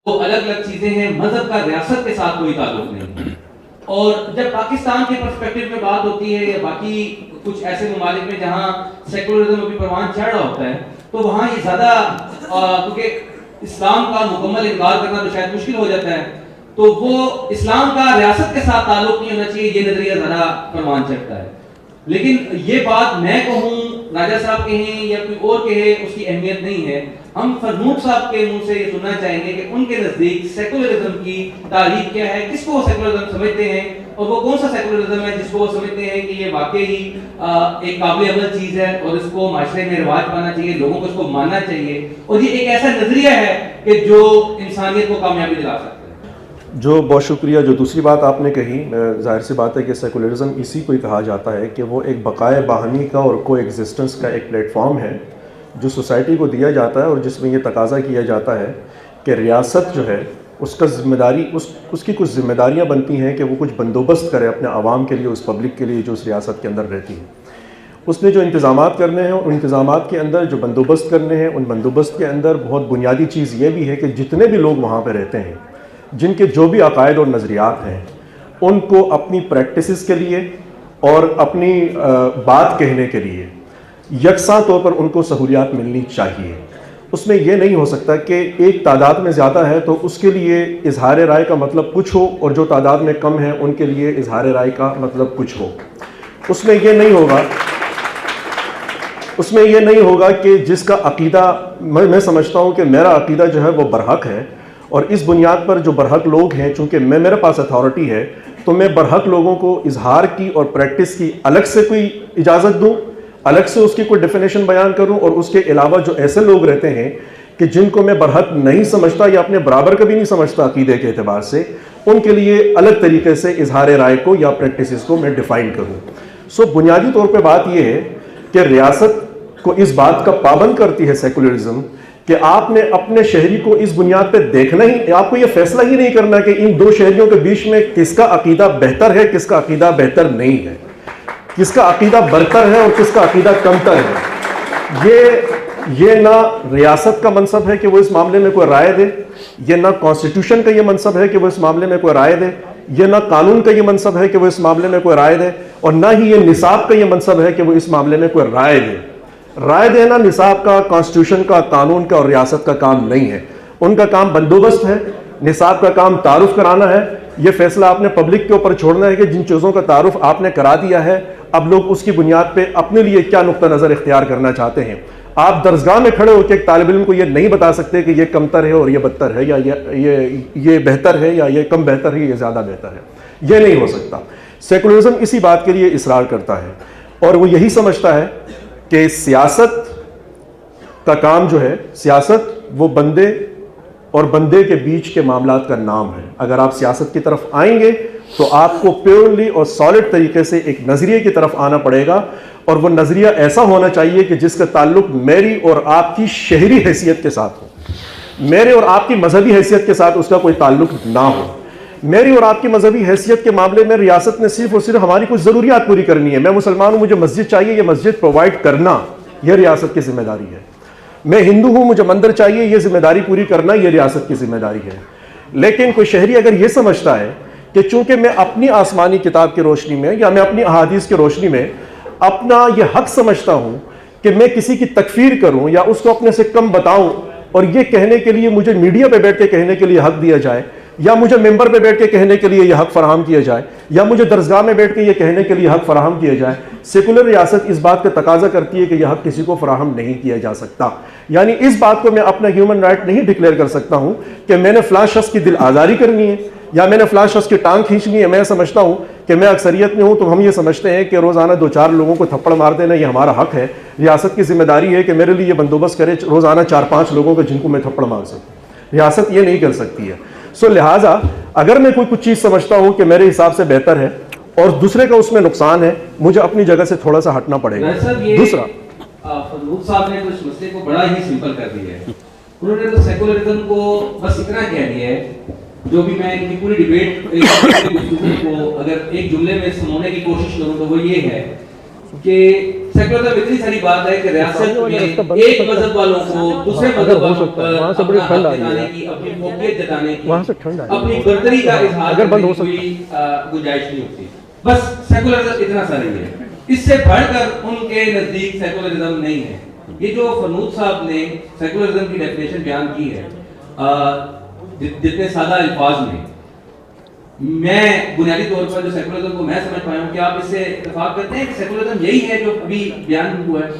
وہ الگ الگ چیزیں ہیں، مذہب کا ریاست کے ساتھ کوئی تعلق نہیں. اور جب پاکستان کے پرسپیکٹو میں بات ہوتی ہے یا باقی کچھ ایسے ممالک میں جہاں سیکولرزم ابھی پروان چڑھ رہا ہوتا ہے تو وہاں یہ زیادہ کیونکہ اسلام کا مکمل انکار کرنا تو شاید مشکل ہو جاتا ہے، تو وہ اسلام کا ریاست کے ساتھ تعلق نہیں ہونا چاہیے، یہ نظریہ زیادہ پروان چڑھتا ہے. لیکن یہ بات میں کہوں، راجہ صاحب کہیں یا کوئی اور کہے، اس کی اہمیت نہیں ہے. ہم فرمود صاحب کے منہ سے یہ سننا چاہیں گے کہ ان کے نزدیک سیکولرزم کی تعریف کیا ہے، کس کو وہ سیکولرزم سمجھتے ہیں، اور وہ کون سا سیکولرزم ہے جس کو وہ سمجھتے ہیں کہ یہ واقعی ایک قابل عمل چیز ہے اور اس کو معاشرے میں رواج پانا چاہیے، لوگوں کو اس کو ماننا چاہیے، اور یہ ایک ایسا نظریہ ہے کہ جو انسانیت کو کامیابی دلا سکتا ہے. جو بہت شکریہ. جو دوسری بات آپ نے کہی، ظاہر سی بات ہے کہ سیکولرزم اسی کو ہی کہا جاتا ہے کہ وہ ایک بقائے باہمی کا اور کو ایگزسٹنس کا ایک پلیٹ فارم ہے جو سوسائٹی کو دیا جاتا ہے، اور جس میں یہ تقاضا کیا جاتا ہے کہ ریاست جو ہے اس کا ذمہ داری اس کی کچھ ذمہ داریاں بنتی ہیں کہ وہ کچھ بندوبست کرے اپنے عوام کے لیے، اس پبلک کے لیے جو اس ریاست کے اندر رہتی ہے. اس نے جو انتظامات کرنے ہیں، ان انتظامات کے اندر جو بندوبست کرنے ہیں، ان بندوبست کے اندر بہت بنیادی چیز یہ بھی ہے کہ جتنے بھی لوگ وہاں پہ رہتے ہیں، جن کے جو بھی عقائد اور نظریات ہیں، ان کو اپنی پریکٹسز کے لیے اور اپنی بات کہنے کے لیے یکساں طور پر ان کو سہولیات ملنی چاہیے. اس میں یہ نہیں ہو سکتا کہ ایک تعداد میں زیادہ ہے تو اس کے لیے اظہار رائے کا مطلب کچھ ہو، اور جو تعداد میں کم ہے ان کے لیے اظہار رائے کا مطلب کچھ ہو. اس میں یہ نہیں ہوگا کہ جس کا عقیدہ میں سمجھتا ہوں کہ میرا عقیدہ جو ہے وہ برحق ہے، اور اس بنیاد پر جو برحق لوگ ہیں، چونکہ میرے پاس اتھارٹی ہے تو میں برحق لوگوں کو اظہار کی اور پریکٹس کی الگ سے کوئی اجازت دوں، الگ سے اس کی کوئی ڈیفینیشن بیان کروں، اور اس کے علاوہ جو ایسے لوگ رہتے ہیں کہ جن کو میں برحق نہیں سمجھتا یا اپنے برابر کبھی نہیں سمجھتا عقیدے کے اعتبار سے، ان کے لیے الگ طریقے سے اظہار رائے کو یا پریکٹسز کو میں ڈیفائن کروں. بنیادی طور پہ بات یہ ہے کہ ریاست کو اس بات کا پابند کرتی ہے سیکولرزم کہ آپ نے اپنے شہری کو اس بنیاد پہ دیکھنا ہی، آپ کو یہ فیصلہ ہی نہیں کرنا کہ ان دو شہریوں کے بیچ میں کس کا عقیدہ بہتر ہے، کس کا عقیدہ بہتر نہیں ہے، کس کا عقیدہ برتر ہے اور کس کا عقیدہ کمتر ہے. یہ نہ ریاست کا منصب ہے کہ وہ اس معاملے میں کوئی رائے دے، یہ نہ کانسٹیٹیوشن کا یہ منصب ہے کہ وہ اس معاملے میں کوئی رائے دے، یہ نہ قانون کا یہ منصب ہے کہ وہ اس معاملے میں کوئی رائے دے، اور نہ ہی یہ نصاب کا یہ منصب ہے کہ وہ اس معاملے میں کوئی رائے دے. رائے دینا نصاب کا، کانسٹیٹیوشن کا، قانون کا اور ریاست کا کام نہیں ہے. ان کا کام بندوبست ہے، نصاب کا کام تعارف کرانا ہے. یہ فیصلہ آپ نے پبلک کے اوپر چھوڑنا ہے کہ جن چیزوں کا تعارف آپ نے کرا دیا ہے، اب لوگ اس کی بنیاد پہ اپنے لیے کیا نقطہ نظر اختیار کرنا چاہتے ہیں. آپ درسگاہ میں کھڑے ہو کے ایک طالب علم کو یہ نہیں بتا سکتے کہ یہ کمتر ہے اور یہ بدتر ہے، یا یہ بہتر ہے یا یہ کم بہتر ہے، یہ زیادہ بہتر ہے. یہ نہیں ہو سکتا. سیکولرزم اسی بات کے لیے اصرار کرتا ہے، اور وہ یہی سمجھتا ہے کہ سیاست کا کام جو ہے، سیاست وہ بندے اور بندے کے بیچ کے معاملات کا نام ہے. اگر آپ سیاست کی طرف آئیں گے تو آپ کو پیورلی اور سالڈ طریقے سے ایک نظریے کی طرف آنا پڑے گا، اور وہ نظریہ ایسا ہونا چاہیے کہ جس کا تعلق میری اور آپ کی شہری حیثیت کے ساتھ ہو، میرے اور آپ کی مذہبی حیثیت کے ساتھ اس کا کوئی تعلق نہ ہو. میری اور آپ کی مذہبی حیثیت کے معاملے میں ریاست نے صرف اور صرف ہماری کچھ ضروریات پوری کرنی ہے. میں مسلمان ہوں، مجھے مسجد چاہیے، یہ مسجد پرووائڈ کرنا یہ ریاست کی ذمہ داری ہے. میں ہندو ہوں، مجھے مندر چاہیے، یہ ذمہ داری پوری کرنا یہ ریاست کی ذمہ داری ہے. لیکن کوئی شہری اگر یہ سمجھتا ہے کہ چونکہ میں اپنی آسمانی کتاب کی روشنی میں یا میں اپنی احادیث کی روشنی میں اپنا یہ حق سمجھتا ہوں کہ میں کسی کی تکفیر کروں یا اس کو اپنے سے کم بتاؤں، اور یہ کہنے کے لیے مجھے میڈیا پہ بیٹھ کے کہنے کے لیے حق دیا جائے، یا مجھے ممبر پہ بیٹھ کے کہنے کے لیے یہ حق فراہم کیا جائے، یا مجھے درسگاہ میں بیٹھ کے یہ کہنے کے لیے حق فراہم کیا جائے، سیکولر ریاست اس بات کا تقاضا کرتی ہے کہ یہ حق کسی کو فراہم نہیں کیا جا سکتا. یعنی اس بات کو میں اپنا ہیومن رائٹ نہیں ڈکلیئر کر سکتا ہوں کہ میں نے فلاں شخص کی دل آزاری کرنی ہے یا میں نے فلاں شخص کی ٹانگ کھینچنی ہے. میں سمجھتا ہوں کہ میں اکثریت میں ہوں تو ہم یہ سمجھتے ہیں کہ روزانہ 2-4 لوگوں کو تھپڑ مار دینا یہ ہمارا حق ہے. ریاست کی ذمہ داری ہے کہ میرے لیے یہ بندوبست کرے روزانہ 4-5 لوگوں کو جن کو میں تھپڑ مار سکوں. ریاست یہ نہیں کر سکتی ہے. لہٰذا اگر میں کوئی کچھ چیز سمجھتا ہوں کہ میرے حساب سے بہتر ہے اور دوسرے کا اس میں نقصان ہے، مجھے اپنی جگہ سے تھوڑا سا ہٹنا پڑے گا. دوسرا، فرمود صاحب نے اس مسئلے کو بڑا ہی سمپل کر دیا ہے. انہوں نے تو سیکولرزم کو بس اتنا کہہ دیا ہے، جو بھی میں ان کی پوری ڈیبیٹ کو اگر ایک جملے میں سمونے کی کوشش کروں تو وہ یہ ہے کہ सेकुलरिज्म इतनी सारी बात है कि रियासत में एक मजहब वालों को दूसरे मजहब वालों पर अपना हक जताने की, अपनी फौकियत जताने की, अपनी बर्तरी का इजहार करने की कोई गुंजाइश नहीं होती। बस सेकुलरिज्म इतना सा ही है, इससे बढ़कर उनके नजदीक सेकुलरिज्म नहीं है। ये जो फरनूद साहब ने सेकुलरिज्म की डेफिनेशन बयान की है जितने सादा अल्फाज में, मैं बुनियादी तौर पर जो सेकुलरिज्म को मैं समझ पाया हूँ, क्या आप इससे इत्तेफाक करते हैं कि सेकुलरिज्म यही है जो अभी बयान हुआ है?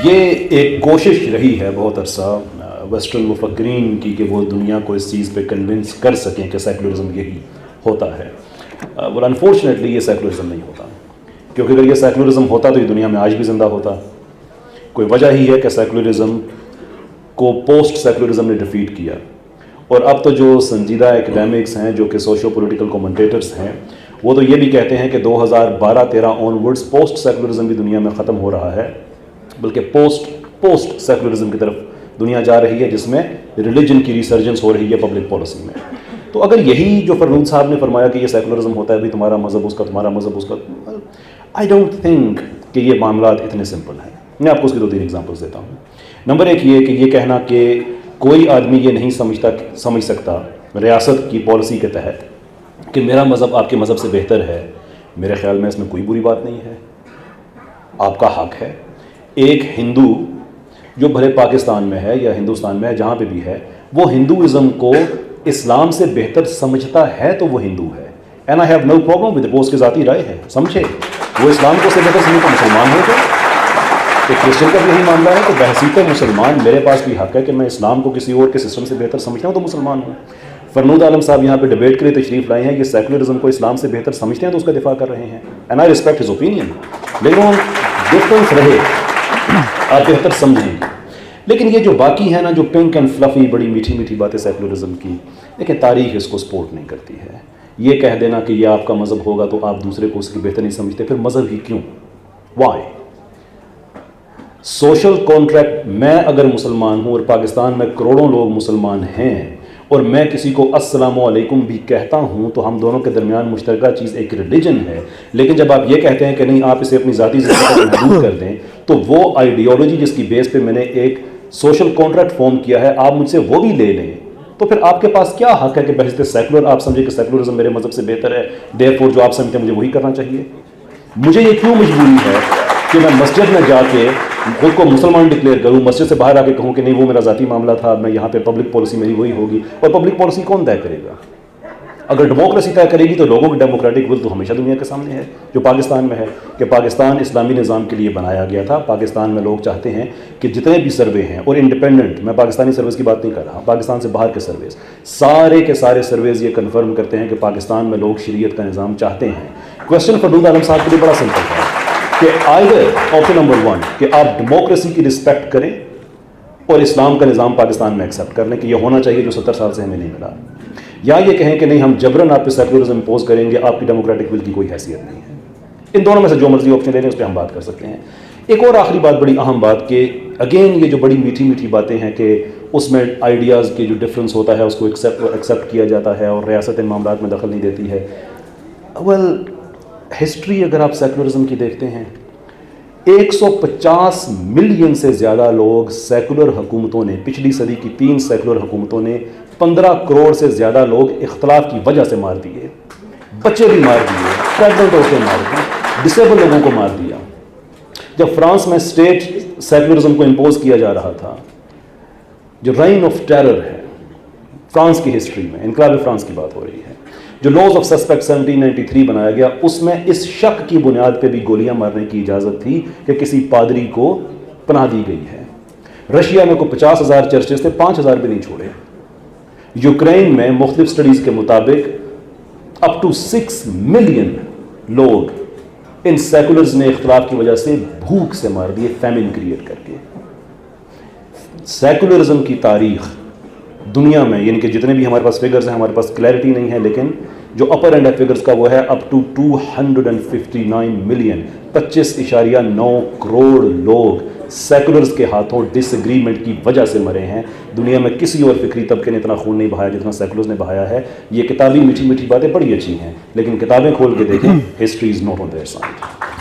ये एक कोशिश रही है बहुत अरसा वेस्टर्न मुफक्रीन की कि वो दुनिया को इस चीज़ पे कन्विंस कर सकें कि सेकुलरिज्म यही होता है। well अनफॉर्चुनेटली ये सेकुलरिज्म नहीं होता, क्योंकि अगर ये सेकुलरिज्म होता तो ये दुनिया में आज भी ज़िंदा होता। कोई वजह ही है कि सेकुलरिज्म को पोस्ट सेकुलरिज्म ने डिफीट किया, और अब तो जो संजीदा एकेडमिक्स हैं जो कि सोशो पॉलिटिकल कमेंटेटर्स हैं वो तो ये भी कहते हैं कि 2012-13 ऑनवर्ड्स पोस्ट सेकुलरिज्म भी दुनिया में ख़त्म हो रहा है, बल्कि पोस्ट सेकुलरिज्म की तरफ दुनिया जा रही है, जिसमें रिलीजन की रिसर्जेंस हो रही है पब्लिक पॉलिसी में। तो अगर यही जो फरनूद साहब ने फरमाया कि ये सेकुलरिज्म होता है, भी तुम्हारा मज़हब उसका, तुम्हारा मज़हब उसका, आई डोंट थिंक कि ये मामला इतने सिंपल हैं। मैं आपको उसकी 2-3 एग्जांपल्स देता हूँ। नंबर एक ये कि ये कहना कि कोई आदमी ये नहीं समझ सकता रियासत की पॉलिसी के तहत कि मेरा मज़हब आपके मज़हब से बेहतर है, मेरे ख्याल में इसमें कोई बुरी बात नहीं है, आपका हक है। एक हिंदू जो भले पाकिस्तान में है या हिंदुस्तान में है, जहाँ पे भी है, वो हिंदुइज़्म को इस्लाम से बेहतर समझता है तो वो हिंदू है, and I have no problem with, वो उसकी ज़ाती राय है, समझे। वो इस्लाम को से बेहतर समझता मुसलमान हो गए। एक क्रिश्चियन का भी यही मामला है, तो बहसीत मुसलमान मेरे पास भी हक है कि मैं इस्लाम को किसी और के सिस्टम से बेहतर समझता हूँ तो मुसलमान हूँ। फरनूद आलम साहब यहाँ पे डिबेट के लिए तशरीफ़ लाए हैं, ये सेकुलरिज्म को इस्लाम से बेहतर समझते हैं तो उसका दिफा कर रहे हैं, and I respect his opinion. लेकिन वो डिफरेंस रहे, आप बेहतर समझें। लेकिन ये जो बाकी है ना, जो पिंक एंड फ्लफी बड़ी मीठी मीठी बातें सेकुलरिज्म की, लेकिन तारीख इसको सपोर्ट नहीं करती है। ये कह देना कि ये आपका मज़हब होगा तो आप दूसरे को उसकी बेहतर नहीं समझते, फिर मज़हब ही क्यों, वाई? सोशल कॉन्ट्रैक्ट, मैं अगर मुसलमान हूँ और पाकिस्तान में करोड़ों लोग मुसलमान हैं और मैं किसी को अस्सलामु अलैकुम भी कहता हूँ, तो हम दोनों के दरमियान मुश्तरका चीज़ एक रिलीजन है। लेकिन जब आप ये कहते हैं कि नहीं आप इसे अपनी ज़ाती ज़िंदगी तक महदूद कर दें, तो वो आइडियोलॉजी जिसकी बेस पे मैंने एक सोशल कॉन्ट्रैक्ट फॉर्म किया है, आप मुझसे वो भी ले लें, तो फिर आपके पास क्या हक है कि बहसते सेकुलर आप समझे कि सेकुलरिज्म मेरे मज़हब से बेहतर है, देयरफॉर जो आप समझते हैं मुझे वही करना चाहिए। मुझे ये क्यों मजबूरी है कि मैं मस्जिद में जाके खुद को मुसलमान डिक्लेयर करूँ, मस्जिद से बाहर आके कहूँ कि नहीं वो मेरा ज़ाती मामला था, मैं यहाँ पे पब्लिक पॉलिसी मेरी वही होगी। और पब्लिक पॉलिसी कौन तय करेगा? अगर डेमोक्रेसी तय करेगी तो लोगों की डेमोक्रेटिक विल तो हमेशा दुनिया के सामने है, जो पाकिस्तान में है, कि पाकिस्तान इस्लामी निज़ाम के लिए बनाया गया था। पाकिस्तान में लोग चाहते हैं कि जितने भी सर्वे हैं, और इंडिपेंडेंट, मैं पाकिस्तानी सर्विस की बात नहीं कर रहा, पाकिस्तान से बाहर के सर्वेस, सारे के सारे सर्वेज ये कन्फर्म करते हैं कि पाकिस्तान में लोग शरीयत का निज़ाम चाहते हैं। क्वेश्चन फरनूद आलम साहब के लिए बड़ा सिंपल था कि आइदर ऑप्शन नंबर 1 कि आप डेमोक्रेसी की रिस्पेक्ट करें और इस्लाम का निज़ाम पाकिस्तान में एक्सेप्ट कर लें कि यह होना चाहिए जो 70 साल से हमें नहीं मिला, या ये कहें कि नहीं हम जबरन आप पे सेकुलरिज्म इम्पोज करेंगे, आपकी डेमोक्रेटिक विल की कोई हैसियत नहीं है। इन दोनों में से जो मर्जी ऑप्शन ले लें उस पर हम बात कर सकते हैं। एक और आखिरी बात, बड़ी अहम बात, कि अगेन ये जो बड़ी मीठी मीठी बातें हैं कि उसमें आइडियाज़ के जो डिफरेंस होता है उसको एक्सेप्ट किया जाता है और रियासत इन मामलात में दखल नहीं देती है। वेल हिस्ट्री अगर आप सेकुलरिज्म की देखते हैं, 150 मिलियन से ज़्यादा लोग सेकुलर हुकूमतों ने, पिछली सदी की 3 सेकुलर हुकूमतों ने 15 करोड़ से ज़्यादा लोग इख्तलाफ की वजह से मार दिए, बच्चे भी मार दिए, प्रेगनेंट औरतें मार दी, डिसेबल लोगों को मार दिया। जब फ्रांस में स्टेट सेकुलरिज्म को इम्पोज किया जा रहा था, जो रेन ऑफ टेरर है फ्रांस की हिस्ट्री में, इनकलाब फ्रांस की बात हो रही है, जो लॉज ऑफ सस्पेक्ट 1793 बनाया गया, उसमें इस शक की बुनियाद पे भी गोलियां मारने की इजाज़त थी कि किसी पादरी को पनाह दी गई है। रशिया में को 50,000 चर्चेस थे, 5,000 भी नहीं छोड़े। यूक्रेन में मुख्तलिफ स्टडीज़ के मुताबिक अप टू 6 मिलियन लोग इन सेकुलर्स ने इख्तलाफ की वजह से भूख से मार दिए, फैमिन क्रिएट करके। सेकुलरिज्म की तारीख दुनिया में, यानी कि जितने भी हमारे पास फिगर्स हैं, हमारे पास क्लैरिटी नहीं है, लेकिन जो अपर एंड फिगर्स का वो है अप टू 259 मिलियन, 25.9 करोड़ लोग सेकुलर्स के हाथों डिसएग्रीमेंट की वजह से मरे हैं। दुनिया में किसी और फिक्री तबके ने इतना खून नहीं बहाया जितना सेकुलर्स ने बहाया है। ये किताबी मीठी मीठी बातें बड़ी अच्छी हैं, लेकिन किताबें खोल के देखें, history is not on their side.